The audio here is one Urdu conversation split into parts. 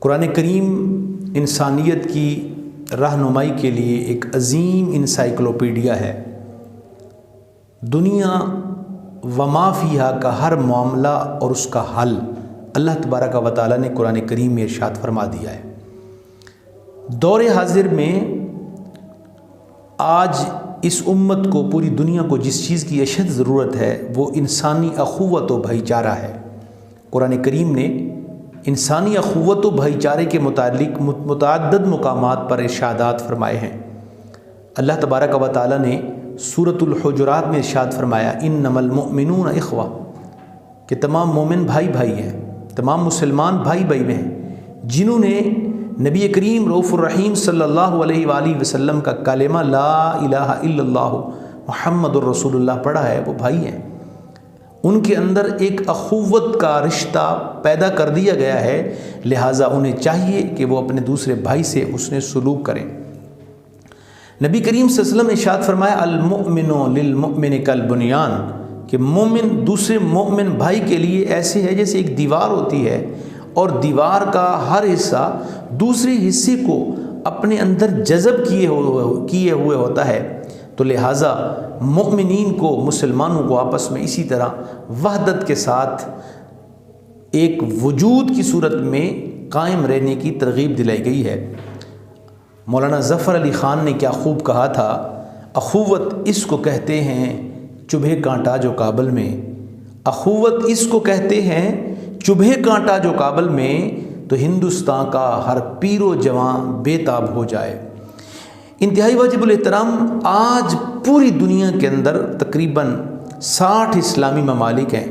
قرآن کریم انسانیت کی رہنمائی کے لیے ایک عظیم انسائکلوپیڈیا ہے۔ دنیا وما فیہا کا ہر معاملہ اور اس کا حل اللہ تبارک و تعالیٰ نے قرآن کریم میں ارشاد فرما دیا ہے۔ دور حاضر میں آج اس امت کو، پوری دنیا کو جس چیز کی اشد ضرورت ہے وہ انسانی اخوت و بھائی چارہ ہے۔ قرآن کریم نے انسانی اخوت و بھائی چارے کے متعلق متعدد مقامات پر ارشادات فرمائے ہیں۔ اللہ تبارک و تعالیٰ نے سورۃ الحجرات میں ارشاد فرمایا انما المؤمنون اخوہ، کہ تمام مومن بھائی بھائی ہیں، تمام مسلمان بھائی بھائی میں ہیں۔ جنہوں نے نبی کریم رؤوف الرحیم صلی اللہ علیہ وآلہ وسلم کا کلمہ لا الہ الا اللہ محمد الرسول اللہ پڑھا ہے، وہ بھائی ہیں۔ ان کے اندر ایک اخوت کا رشتہ پیدا کر دیا گیا ہے، لہٰذا انہیں چاہیے کہ وہ اپنے دوسرے بھائی سے اس نے سلوک کریں۔ نبی کریم صلی اللہ علیہ وسلم نے ارشاد فرمایا المؤمن للمؤمن کالبنیان، کہ مومن دوسرے مومن بھائی کے لیے ایسے ہے جیسے ایک دیوار ہوتی ہے، اور دیوار کا ہر حصہ دوسرے حصے کو اپنے اندر جذب کیے ہوئے ہوتا ہے۔ تو لہٰذا مومنین کو، مسلمانوں کو آپس میں اسی طرح وحدت کے ساتھ ایک وجود کی صورت میں قائم رہنے کی ترغیب دلائی گئی ہے۔ مولانا ظفر علی خان نے کیا خوب کہا تھا، اخوت اس کو کہتے ہیں چبھے کانٹا جو کابل میں، اخوت اس کو کہتے ہیں چبھے کانٹا جو کابل میں، تو ہندوستان کا ہر پیر و جوان بے تاب ہو جائے۔ انتہائی واجب الاحترام، آج پوری دنیا کے اندر تقریباً 60 اسلامی ممالک ہیں۔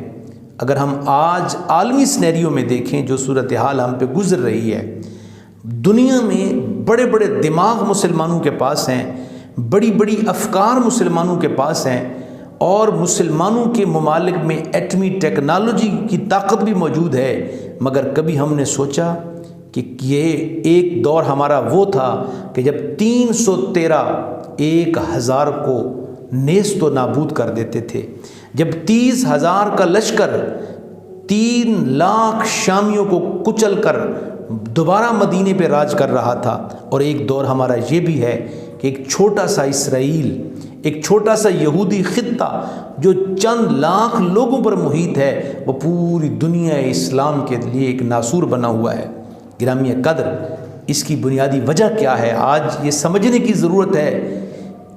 اگر ہم آج عالمی سینیریو میں دیکھیں جو صورتحال ہم پہ گزر رہی ہے، دنیا میں بڑے بڑے دماغ مسلمانوں کے پاس ہیں، بڑی بڑی افکار مسلمانوں کے پاس ہیں، اور مسلمانوں کے ممالک میں ایٹمی ٹیکنالوجی کی طاقت بھی موجود ہے، مگر کبھی ہم نے سوچا کہ یہ ایک دور ہمارا وہ تھا کہ جب 313 1000 کو نیست و نابود کر دیتے تھے، جب 30,000 کا لشکر 3 لاکھ شامیوں کو کچل کر دوبارہ مدینے پہ راج کر رہا تھا، اور ایک دور ہمارا یہ بھی ہے کہ ایک چھوٹا سا اسرائیل، ایک چھوٹا سا یہودی خطہ جو چند لاکھ لوگوں پر محیط ہے، وہ پوری دنیا اسلام کے لیے ایک ناسور بنا ہوا ہے۔ گرامی قدر، اس کی بنیادی وجہ کیا ہے؟ آج یہ سمجھنے کی ضرورت ہے۔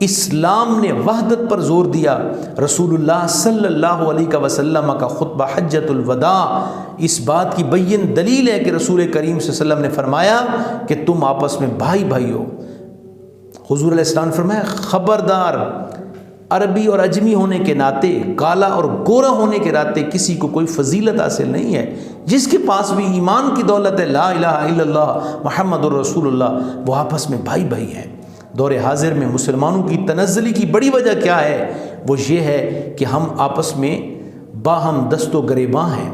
اسلام نے وحدت پر زور دیا۔ رسول اللہ صلی اللہ علیہ وسلم کا خطبہ حجۃ الوداع اس بات کی بین دلیل ہے کہ رسول کریم صلی اللہ علیہ وسلم نے فرمایا کہ تم آپس میں بھائی بھائی ہو۔ حضور علیہ السلام نے فرمایا خبردار، عربی اور اجمی ہونے کے ناطے، کالا اور گورا ہونے کے ناطے کسی کو کوئی فضیلت حاصل نہیں ہے۔ جس کے پاس بھی ایمان کی دولت ہے، لا الہ الا اللہ محمد الرسول اللہ، وہ آپس میں بھائی بھائی ہیں۔ دور حاضر میں مسلمانوں کی تنزلی کی بڑی وجہ کیا ہے؟ وہ یہ ہے کہ ہم آپس میں باہم دست و گریباں ہیں۔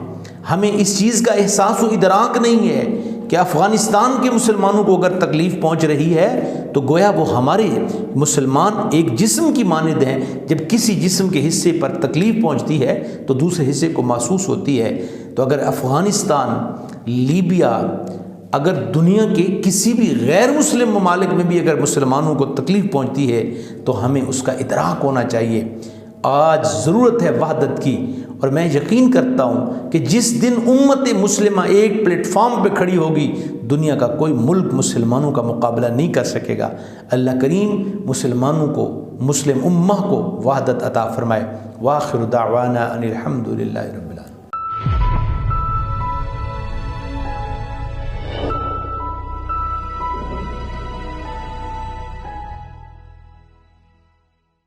ہمیں اس چیز کا احساس و ادراک نہیں ہے کہ افغانستان کے مسلمانوں کو اگر تکلیف پہنچ رہی ہے تو گویا وہ ہمارے مسلمان ایک جسم کی مانند ہیں۔ جب کسی جسم کے حصے پر تکلیف پہنچتی ہے تو دوسرے حصے کو محسوس ہوتی ہے۔ تو اگر افغانستان، لیبیا، اگر دنیا کے کسی بھی غیر مسلم ممالک میں بھی اگر مسلمانوں کو تکلیف پہنچتی ہے تو ہمیں اس کا ادراک ہونا چاہیے۔ آج ضرورت ہے وحدت کی، اور میں یقین کرتا ہوں کہ جس دن امت مسلمہ ایک پلیٹ فارم پہ کھڑی ہوگی، دنیا کا کوئی ملک مسلمانوں کا مقابلہ نہیں کر سکے گا۔ اللہ کریم مسلمانوں کو، مسلم امہ کو وحدت عطا فرمائے۔ وآخر دعوانا ان الحمد للہ رب العالمین۔